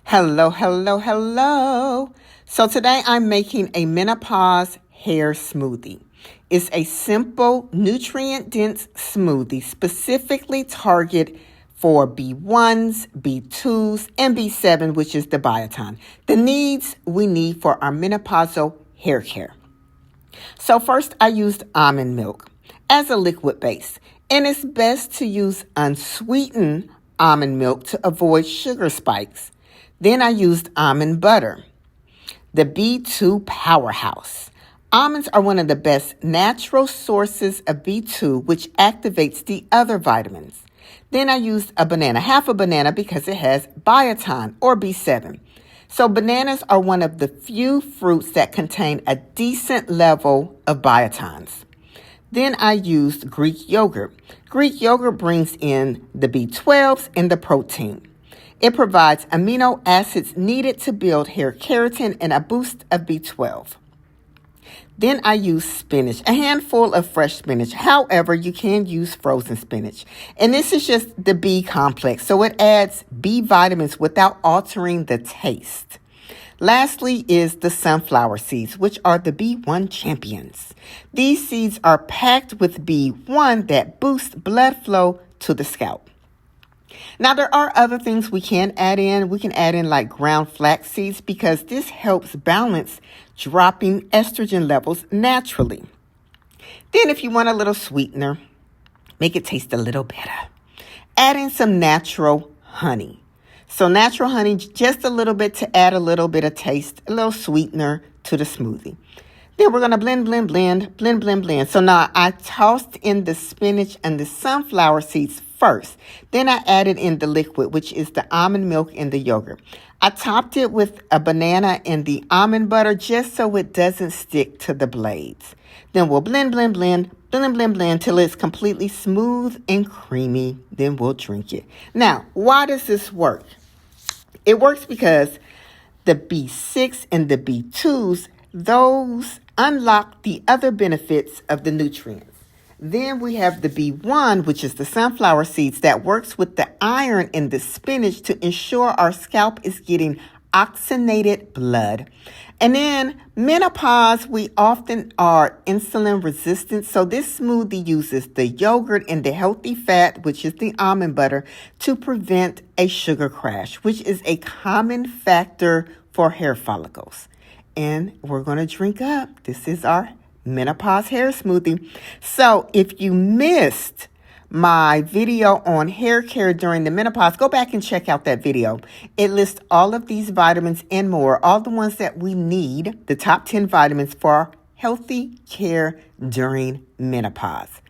Hello, hello, hello. So today I'm making a menopause hair smoothie. It's a simple, nutrient-dense smoothie specifically targeted for B1s, B2s, and B7, which is the biotin, the needs we need for our menopausal hair care. So first I used almond milk as a liquid base, and it's best to use unsweetened almond milk to avoid sugar spikes. Then I used almond butter, the B2 powerhouse. Almonds are one of the best natural sources of B2, which activates the other vitamins. Then I used a banana, half a banana, because it has biotin or B7. So bananas are one of the few fruits that contain a decent level of biotins. Then I used Greek yogurt. Greek yogurt brings in the B12s and the protein. It provides amino acids needed to build hair keratin and a boost of B12. Then I use spinach, a handful of fresh spinach. However, you can use frozen spinach. And this is just the B complex, so it adds B vitamins without altering the taste. Lastly is the sunflower seeds, which are the B1 champions. These seeds are packed with B1 that boosts blood flow to the scalp. Now, there are other things we can add in. We can add in like ground flax seeds because this helps balance dropping estrogen levels naturally. Then if you want a little sweetener, make it taste a little better. Add in some natural honey. So natural honey, just a little bit to add a little bit of taste, a little sweetener to the smoothie. Then we're going to blend. So now I tossed in the spinach and the sunflower seeds first. Then I added in the liquid, which is the almond milk and the yogurt. I topped it with a banana and the almond butter just so it doesn't stick to the blades. Then we'll blend till it's completely smooth and creamy. Then we'll drink it. Now, why does this work? It works because the B6 and the B2s, those unlock the other benefits of the nutrients. Then we have the B1, which is the sunflower seeds that works with the iron in the spinach to ensure our scalp is getting oxygenated blood. And then menopause, we often are insulin resistant. So this smoothie uses the yogurt and the healthy fat, which is the almond butter, to prevent a sugar crash, which is a common factor for hair follicles. And we're going to drink up. This is our menopause hair smoothie. So if you missed my video on hair care during the menopause, go back and check out that video. It lists all of these vitamins and more, all the ones that we need, the top 10 vitamins for healthy care during menopause.